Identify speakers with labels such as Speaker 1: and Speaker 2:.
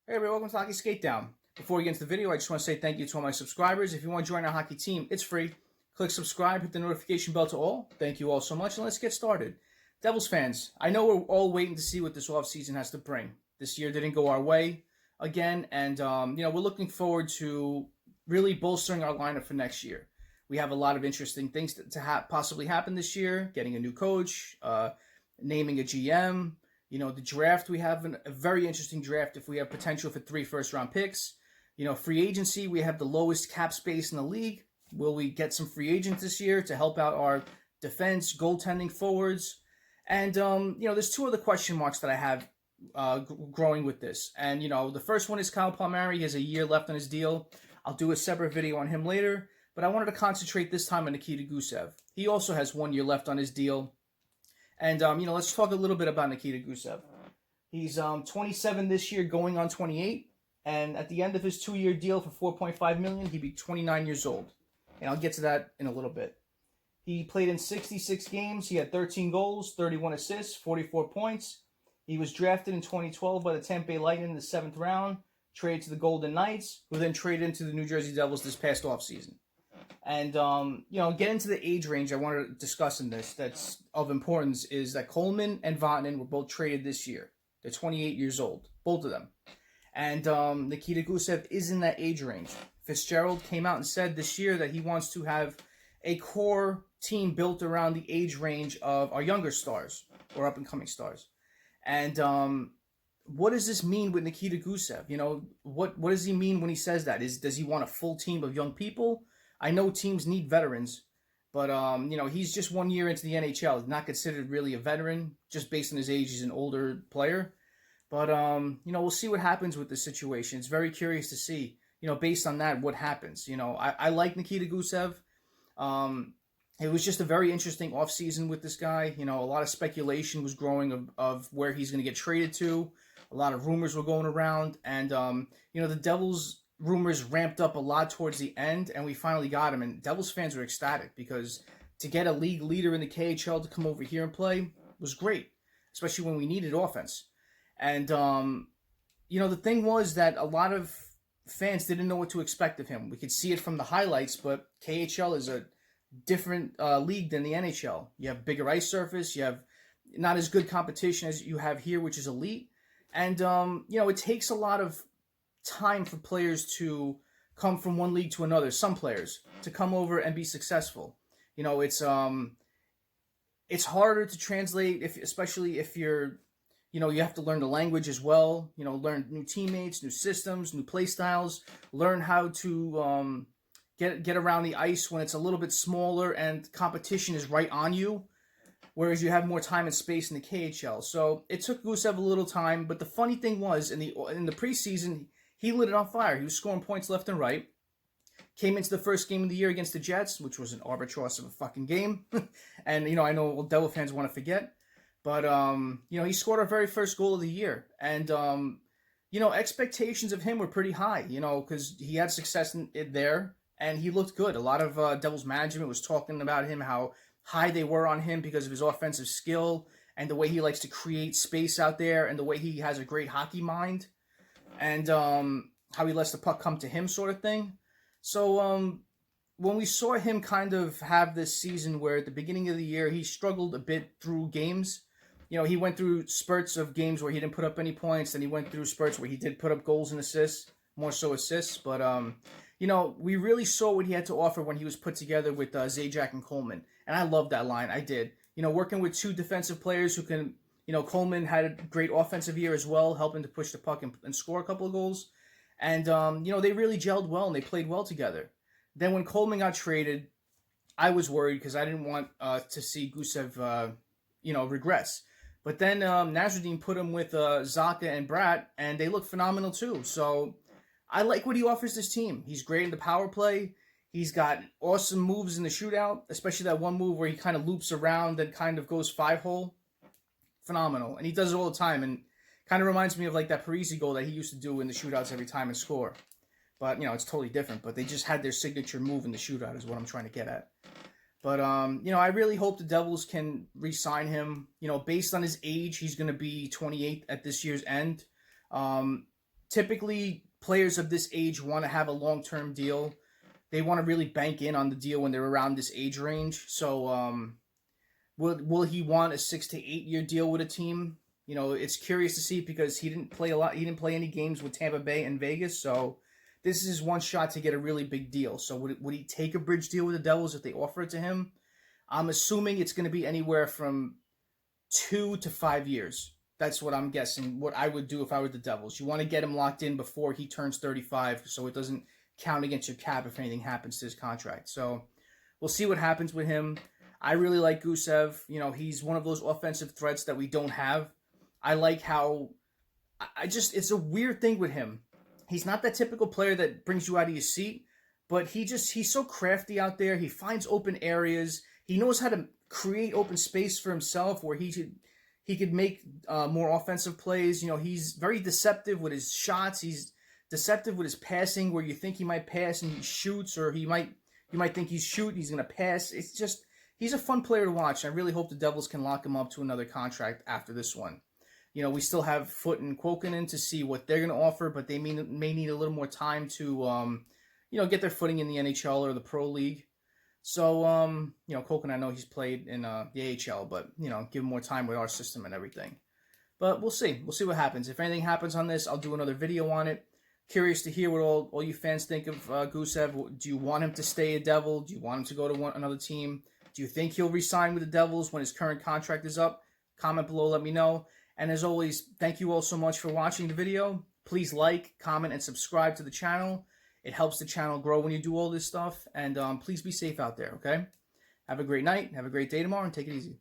Speaker 1: Hey everybody, welcome to Hockey Skate Down. Before we get into the video, I just want to say thank you to all my subscribers. If you want to join our hockey team, it's free. Click subscribe, hit the notification bell to all. Thank you all so much, and let's get started. Devils fans, I know we're all waiting to see what this offseason has to bring. This year didn't go our way again, and we're looking forward to really bolstering our lineup for next year. We have a lot of interesting things to possibly happen this year, getting a new coach, naming a GM. The draft, we have a very interesting draft if we have potential for 3 first-round picks. Free agency, we have the lowest cap space in the league. Will we get some free agents this year to help out our defense, goaltending, forwards? And, there's 2 other question marks that I have growing with this. And, the first one is Kyle Palmieri. He has a year left on his deal. I'll do a separate video on him later. But I wanted to concentrate this time on Nikita Gusev. He also has 1 year left on his deal. And, let's talk a little bit about Nikita Gusev. He's 27 this year, going on 28. And at the end of his 2-year deal for $4.5 million, he'd be 29 years old. And I'll get to that in a little bit. He played in 66 games. He had 13 goals, 31 assists, 44 points. He was drafted in 2012 by the Tampa Bay Lightning in the 7th round, traded to the Golden Knights, who then traded into the New Jersey Devils this past offseason. And, get into the age range I wanted to discuss in this that's of importance is that Coleman and Vatanen were both traded this year. They're 28 years old, both of them. And Nikita Gusev is in that age range. Fitzgerald came out and said this year that he wants to have a core team built around the age range of our younger stars or up-and-coming stars. And what does this mean with Nikita Gusev? What does he mean when he says that? Does he want a full team of young people? I know teams need veterans, but, he's just 1 year into the NHL. He's not considered really a veteran. Just based on his age, he's an older player. But, we'll see what happens with this situation. It's very curious to see, based on that, what happens. I like Nikita Gusev. It was just a very interesting offseason with this guy. A lot of speculation was growing of where he's going to get traded to. A lot of rumors were going around. And, the Devils' rumors ramped up a lot towards the end, and we finally got him. And Devils fans were ecstatic because to get a league leader in the KHL to come over here and play was great, especially when we needed offense. And, the thing was that a lot of fans didn't know what to expect of him. We could see it from the highlights, but KHL is a different league than the NHL. You have bigger ice surface. You have not as good competition as you have here, which is elite. And, it takes a lot of time for players to come from one league to another. Some players to come over and be successful. It's harder to translate, especially if you're, you have to learn the language as well. Learn new teammates, new systems, new play styles. Learn how to get around the ice when it's a little bit smaller and competition is right on you, whereas you have more time and space in the KHL. So it took Gusev a little time, but the funny thing was in the preseason, he lit it on fire. He was scoring points left and right. Came into the first game of the year against the Jets, which was an albatross of a fucking game. And, I know Devil fans want to forget. But, he scored our very first goal of the year. And, expectations of him were pretty high, because he had success there. And he looked good. A lot of Devils management was talking about him, how high they were on him because of his offensive skill and the way he likes to create space out there and the way he has a great hockey mind. And how he lets the puck come to him sort of thing. So when we saw him kind of have this season where at the beginning of the year he struggled a bit through games. He went through spurts of games where he didn't put up any points. Then he went through spurts where he did put up goals and assists, more so assists. But, we really saw what he had to offer when he was put together with Zajac and Coleman. And I loved that line. I did. Working with 2 defensive players who can... Coleman had a great offensive year as well, helping to push the puck and score a couple of goals. And, they really gelled well and they played well together. Then when Coleman got traded, I was worried because I didn't want to see Gusev, regress. But then Nasruddin put him with Zaka and Bratt, and they look phenomenal too. So I like what he offers this team. He's great in the power play. He's got awesome moves in the shootout, especially that one move where he kind of loops around and kind of goes 5-hole. Phenomenal. And he does it all the time, and kind of reminds me of like that Parisi goal that he used to do in the shootouts every time and score. But, it's totally different. But they just had their signature move in the shootout is what I'm trying to get at. But, I really hope the Devils can re-sign him. Based on his age, he's going to be 28 at this year's end. typically players of this age want to have a long-term deal. They want to really bank in on the deal when they're around this age range. So will he want a 6 to 8 year deal with a team? You know, it's curious to see because he didn't play a lot. He didn't play any games with Tampa Bay and Vegas. So this is his one shot to get a really big deal. So would he take a bridge deal with the Devils if they offer it to him? I'm assuming it's going to be anywhere from 2 to 5 years. That's what I'm guessing. What I would do if I were the Devils. You want to get him locked in before he turns 35, so it doesn't count against your cap if anything happens to his contract. So we'll see what happens with him. I really like Gusev. You know, he's one of those offensive threats that we don't have. I like how it's a weird thing with him. He's not that typical player that brings you out of your seat, but he's so crafty out there. He finds open areas. He knows how to create open space for himself where he could make more offensive plays. You know, he's very deceptive with his shots. He's deceptive with his passing, where you think he might pass and he shoots, or you might think he's shooting, he's going to pass. It's just, he's a fun player to watch. I really hope the Devils can lock him up to another contract after this one. You know, we still have Foot and Kokkonen to see what they're going to offer, but they may need a little more time to, you know, get their footing in the NHL or the Pro League. So, you know, Kokkonen, I know he's played in the AHL, but, you know, give him more time with our system and everything. But we'll see. We'll see what happens. If anything happens on this, I'll do another video on it. Curious to hear what all you fans think of Gusev. Do you want him to stay a Devil? Do you want him to go to another team? Do you think he'll re-sign with the Devils when his current contract is up? Comment below, let me know. And as always, thank you all so much for watching the video. Please like, comment, and subscribe to the channel. It helps the channel grow when you do all this stuff. And please be safe out there, okay? Have a great night. Have a great day tomorrow, and take it easy.